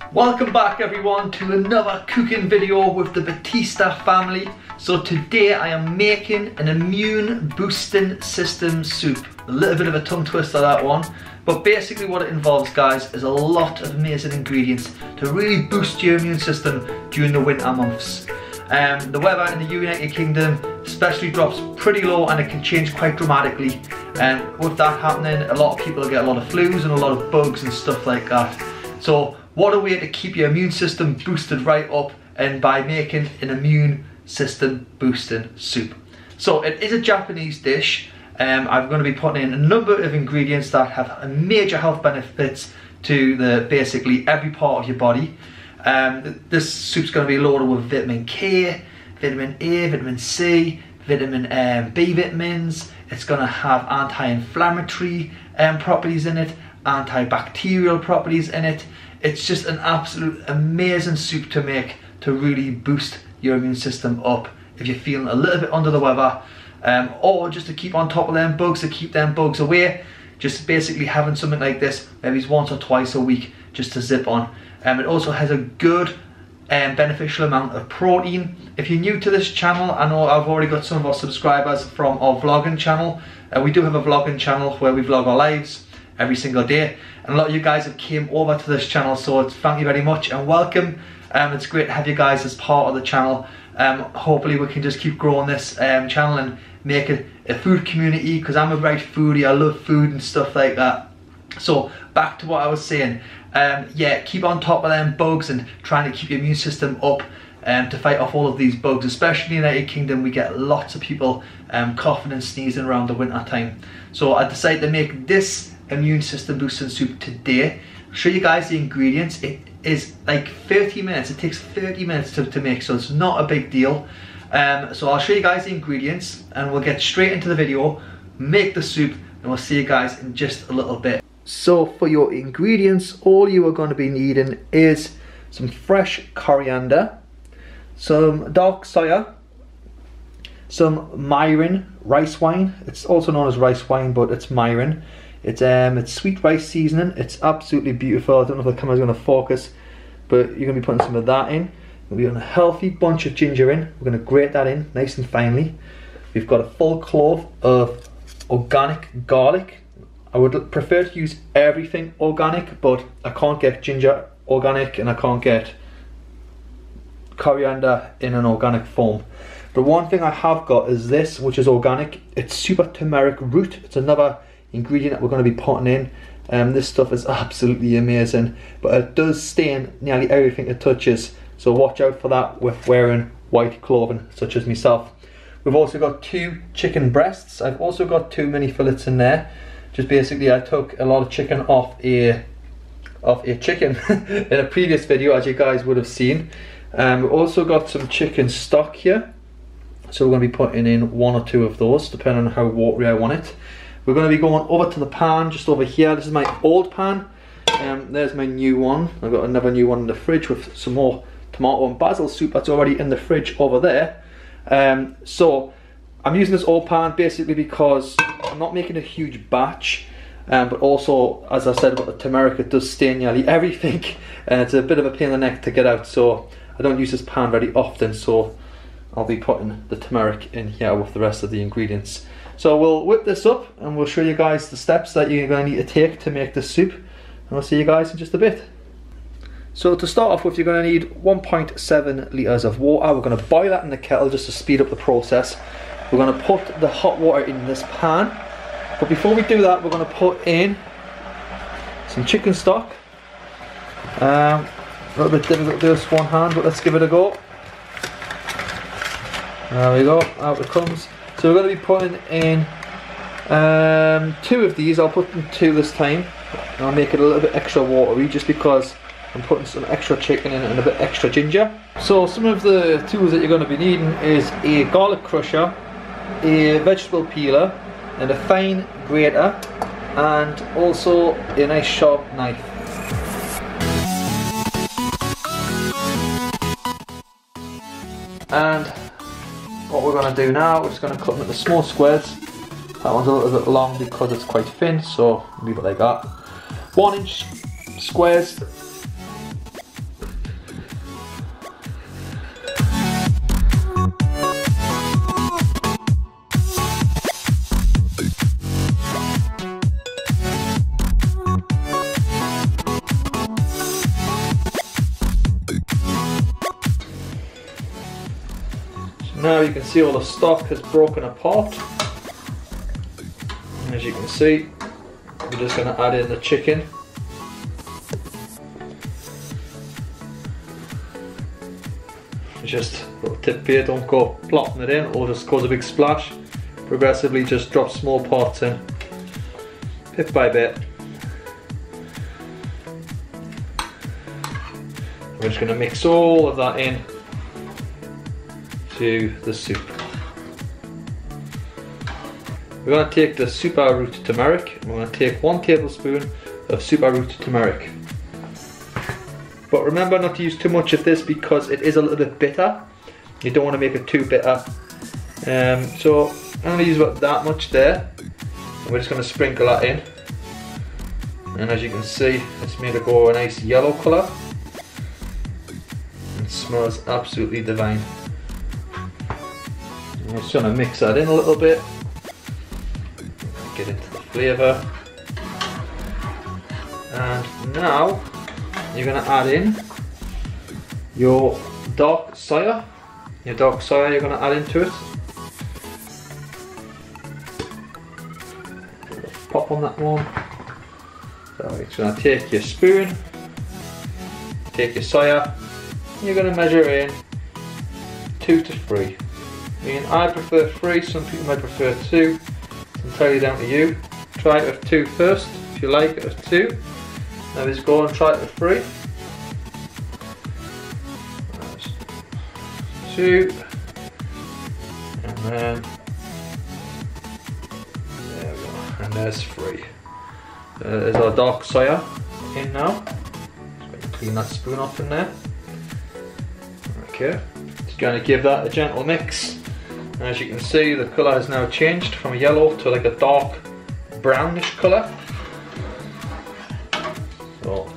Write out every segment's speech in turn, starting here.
Welcome back everyone to another cooking video with the Batista family. So today I am making an immune boosting system soup. A little bit of a tongue twister that one, but basically what it involves, guys, is a lot of amazing ingredients to really boost your immune system during the winter months. The weather in the United Kingdom especially drops pretty low and it can change quite dramatically, and with that happening a lot of people get a lot of flus and a lot of bugs and stuff like that. So what a way to keep your immune system boosted right up, and by making an immune system boosting soup. So it is a Japanese dish. I'm going to be putting in a number of ingredients that have major health benefits to basically every part of your body. This soup's going to be loaded with vitamin K, vitamin A, vitamin C, vitamin B vitamins. It's going to have anti-inflammatory properties in it, antibacterial properties in it. It's just an absolute amazing soup to make to really boost your immune system up if you're feeling a little bit under the weather, or just to keep on top of them bugs, to keep them bugs away. Just basically having something like this maybe once or twice a week just to zip on. It also has a good and beneficial amount of protein. If you're new to this channel, I know I've already got some of our subscribers from our vlogging channel. We do have a vlogging channel where we vlog our lives every single day, and a lot of you guys have came over to this channel, so thank you very much and welcome. It's great to have you guys as part of the channel. Hopefully we can just keep growing this channel and make it a food community, because I'm a right foodie. I love food and stuff like that. So back to what I was saying. Yeah, keep on top of them bugs and trying to keep your immune system up to fight off all of these bugs. Especially in the United Kingdom, we get lots of people coughing and sneezing around the winter time. So I decided to make this immune system boosting soup today. I'll show you guys the ingredients. It is like 30 minutes. It takes 30 minutes to make, so it's not a big deal. So I'll show you guys the ingredients and we'll get straight into the video, make the soup, and we'll see you guys in just a little bit. So for your ingredients, all you are going to be needing is some fresh coriander, some dark soya, some Mirin rice wine. It's also known as rice wine, but it's Mirin. It's sweet rice seasoning. It's absolutely beautiful. I don't know if the camera's going to focus, but you're going to be putting some of that in. We're going to put a healthy bunch of ginger in. We're going to grate that in nice and finely. We've got a full clove of organic garlic. I would prefer to use everything organic, but I can't get ginger organic and I can't get coriander in an organic form. But one thing I have got is this, which is organic. It's super turmeric root. It's another ingredient that we're going to be putting in. This stuff is absolutely amazing, but it does stain nearly everything it touches, so watch out for that with wearing white clothing such as myself. We've also got 2 chicken breasts. I've also got 2 mini fillets in there. Just basically I took a lot of chicken off a chicken in a previous video, as you guys would have seen. We've also got some chicken stock here, so we're going to be putting in 1 or 2 of those depending on how watery I want it. We're going to be going over to the pan just over here. This is my old pan. There's my new one. I've got another new one in the fridge with some more tomato and basil soup that's already in the fridge over there. So I'm using this old pan basically because I'm not making a huge batch, but also, as I said about the turmeric, it does stain nearly everything and it's a bit of a pain in the neck to get out, so I don't use this pan very often, so I'll be putting the turmeric in here with the rest of the ingredients. So we'll whip this up and we'll show you guys the steps that you're going to need to take to make this soup, and I'll see you guys in just a bit. So to start off with, you're going to need 1.7 litres of water. We're going to boil that in the kettle just to speed up the process. We're going to put the hot water in this pan, but before we do that we're going to put in some chicken stock. A little bit difficult to do this one hand, but let's give it a go. There we go, out it comes. So we're going to be putting in 2 of these. I'll put in 2 this time, and I'll make it a little bit extra watery just because I'm putting some extra chicken in and a bit extra ginger. So some of the tools that you're going to be needing is a garlic crusher, a vegetable peeler, and a fine grater, and also a nice sharp knife. And what we're going to do now, we're just going to cut them into small squares. That one's a little bit long because it's quite thin, so leave it like that. 1 inch squares. Now you can see all the stock has broken apart. And as you can see, we're just going to add in the chicken. Just a little tip here, don't go plopping it in or just cause a big splash. Progressively just drop small parts in, bit by bit. We're just going to mix all of that in to the soup. We're going to take the super root turmeric, and we're going to take 1 tablespoon of super root turmeric. But remember not to use too much of this because it is a little bit bitter. You don't want to make it too bitter. So I'm going to use about that much there. And we're just going to sprinkle that in. And as you can see, it's made it go a nice yellow colour. It smells absolutely divine. I'm just going to mix that in a little bit. Get into the flavour. And now you're going to add in your dark soya. Your dark soya you're going to add into it. Pop on that one. So you're going to take your spoon, take your soya, and you're going to measure in 2 to 3. I mean, I prefer 3, some people might prefer 2. It's entirely down to you. Try it with 2 first, if you like it with 2. Now just go and try it with 3. 2. And then, there we go, and there's 3. There's our dark soya in now. Just going to clean that spoon off in there. Okay, just going to give that a gentle mix. And as you can see, the colour has now changed from a yellow to like a dark brownish colour. So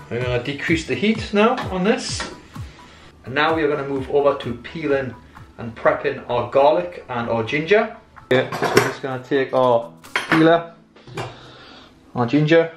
we're going to decrease the heat now on this. And now we are going to move over to peeling and prepping our garlic and our ginger. Yeah, so we're just going to take our peeler, our ginger,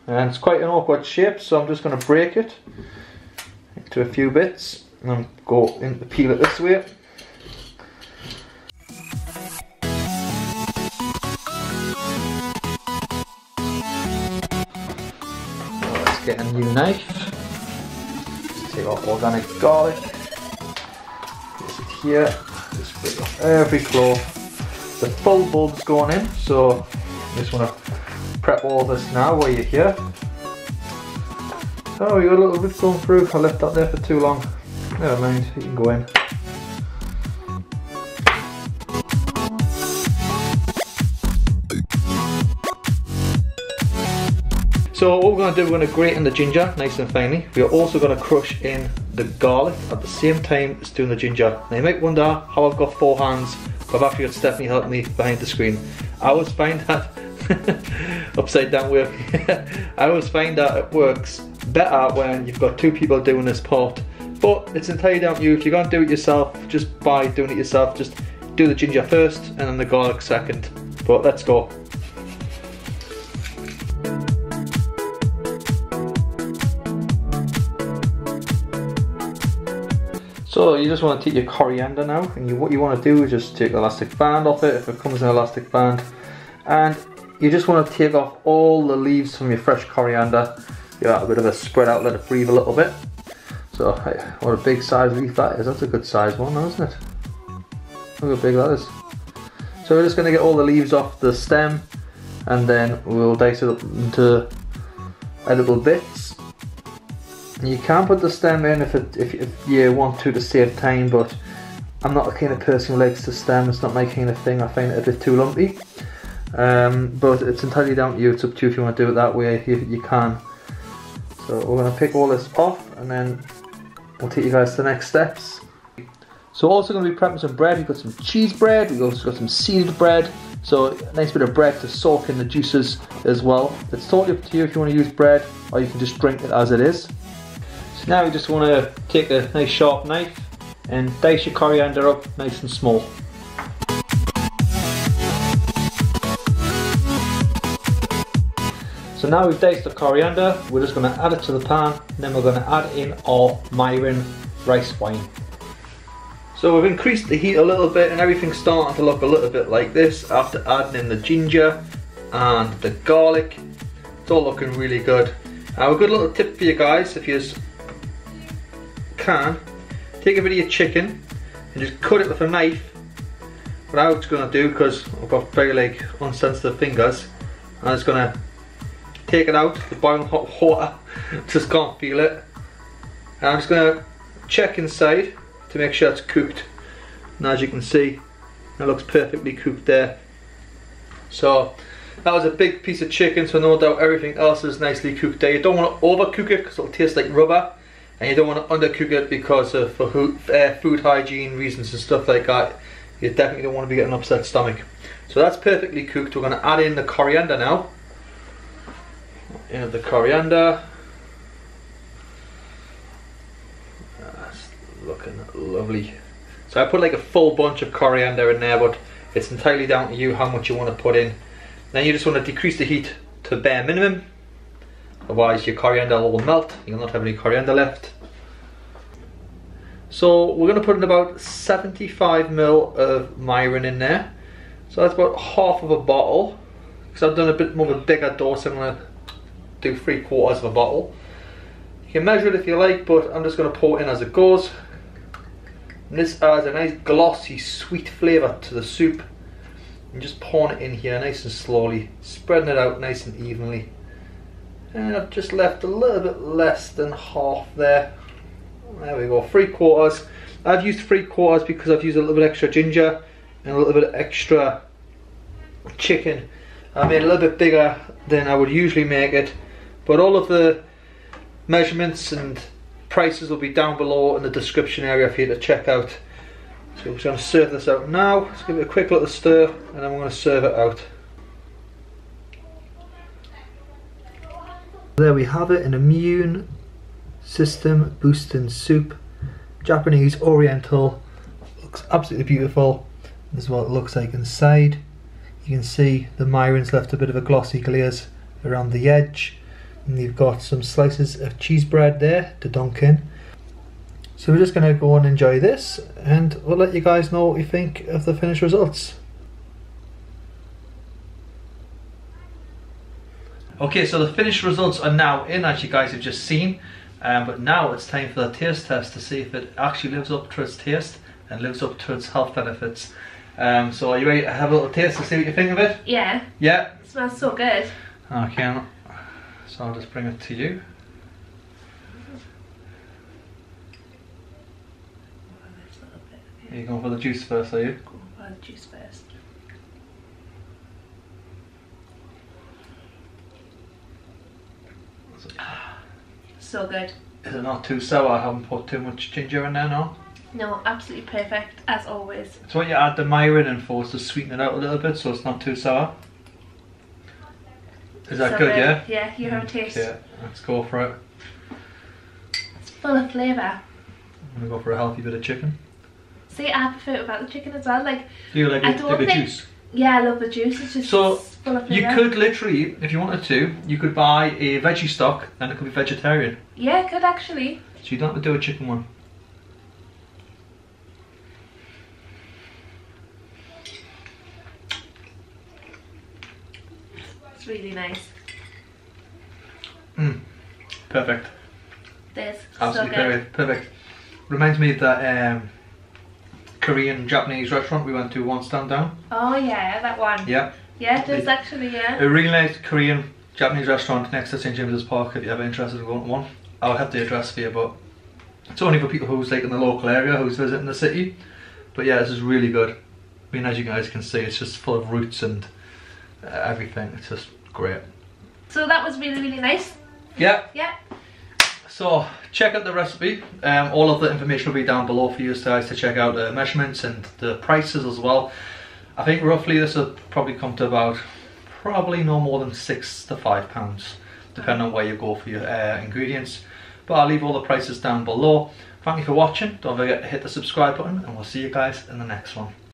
and it's quite an awkward shape, so I'm just going to break it into a few bits and go in to peel it this way. Let's get a new knife. Let's take our organic garlic. Place it here. Just break off every clove. The full bulb's going in, so I just want to prep all this now while you're here. Oh, you got a little bit going through. I left that there for too long. Never mind, you can go in. So what we're going to do, we're going to grate in the ginger nice and finely. We are also going to crush in the garlic at the same time as doing the ginger. Now you might wonder how I've got 4 hands, but I've actually got Stephanie helping me behind the screen. I always find that upside down work. I always find that it works better when you've got 2 people doing this part, but it's entirely down to you. If you're going to do it yourself, just by doing it yourself, just do the ginger first and then the garlic second. But let's go. So you just want to take your coriander now, and what you want to do is just take the elastic band off it, if it comes in an elastic band, and you just want to take off all the leaves from your fresh coriander. Give that a bit of a spread out, let it breathe a little bit. So, what a big size leaf that is. That's a good size one now, isn't it? Look how big that is. So we're just going to get all the leaves off the stem, and then we'll dice it up into edible bits. And you can put the stem in if you want to save time, but I'm not the kind of person who likes the stem. It's not my kind of thing. I find it a bit too lumpy. But it's entirely down to you. It's up to you if you want to do it that way. You can. So we're going to pick all this off, and then we'll take you guys to the next steps. So also going to be prepping some bread. We've got some cheese bread, we've also got some seeded bread. So a nice bit of bread to soak in the juices as well. It's totally up to you if you want to use bread, or you can just drink it as it is. So now you just want to take a nice sharp knife and dice your coriander up nice and small. So now we've diced the coriander, we're just going to add it to the pan, and then we're going to add in our Mirin rice wine. So we've increased the heat a little bit and everything's starting to look a little bit like this after adding in the ginger and the garlic. It's all looking really good. A good little tip for you guys, if you can, take a bit of your chicken and just cut it with a knife. What I was going to do, because I've got very unsensitive fingers, I'm just going to take it out, the boiling hot water, just can't feel it. And I'm just going to check inside to make sure it's cooked, and as you can see it looks perfectly cooked there. So that was a big piece of chicken, so no doubt everything else is nicely cooked there. You don't want to overcook it because it'll taste like rubber, and you don't want to undercook it because of food hygiene reasons and stuff like that. You definitely don't want to be getting an upset stomach. So that's perfectly cooked. We're going to add in the coriander now. In the coriander. Looking lovely. So I put like a full bunch of coriander in there, but it's entirely down to you how much you want to put in. Then you just want to decrease the heat to bare minimum, otherwise your coriander will melt, you'll not have any coriander left. So we're going to put in about 75 ml of Mirin in there. So that's about half of a bottle, because I've done a bit more of a bigger dose. I'm going to do 3/4 of a bottle. You can measure it if you like, but I'm just going to pour it in as it goes. And this adds a nice glossy sweet flavour to the soup. And just pouring it in here nice and slowly, spreading it out nice and evenly. And I've just left a little bit less than half there. There we go, 3/4. I've used 3/4 because I've used a little bit extra ginger and a little bit extra chicken. I made it a little bit bigger than I would usually make it, but all of the measurements and prices will be down below in the description area for you to check out. So we're just going to serve this out now. Let's give it a quick little stir and then we're going to serve it out. There we have it, an immune system boosting soup. Japanese Oriental. Looks absolutely beautiful. This is what it looks like inside. You can see the Mirin's left a bit of a glossy glaze around the edge. And you've got some slices of cheese bread there to dunk in. So we're just going to go and enjoy this, and we'll let you guys know what we think of the finished results. Okay, so the finished results are now in, as you guys have just seen. But now it's time for the taste test to see if it actually lives up to its taste and lives up to its health benefits. So are you ready to have a little taste to see what you think of it? Yeah. Yeah? It smells so good. Okay. So I'll just bring it to you. Are you going for the juice first, are you? Go for the juice first. So good. Is it not too sour? I haven't put too much ginger in there, no? No, absolutely perfect, as always. So what you add the Mirin in for is to sweeten it out a little bit so it's not too sour. Is that So good, yeah? Yeah, you have a taste. Yeah, let's go for it. It's full of flavour. I'm going to go for a healthy bit of chicken. See, I prefer it without the chicken as well. Like, Do you like the juice? Yeah, I love the juice. It's just So full of flavour. you could literally, if you wanted to, you could buy a veggie stock and it could be vegetarian. Yeah, I could actually. So you don't have to do a chicken one. It's really nice. Perfect. This Absolutely so good. perfect. Reminds me of that Korean Japanese restaurant we went to once down. Oh yeah, that one. Yeah. Yeah, it does actually, yeah. A really nice Korean Japanese restaurant next to St James's Park if you're ever interested in going to one. I'll have the address for you, but it's only for people who's like in the local area, who's visiting the city. But yeah, this is really good. I mean, as you guys can see, it's just full of roots and everything. It's just great. So that was really, really nice. Yeah. Yeah. So check out the recipe. All of the information will be down below for you guys to check out the measurements and the prices as well. I think roughly this will probably come to about probably no more than £6 to £5, depending on where you go for your ingredients. But I'll leave all the prices down below. Thank you for watching. Don't forget to hit the subscribe button, and we'll see you guys in the next one.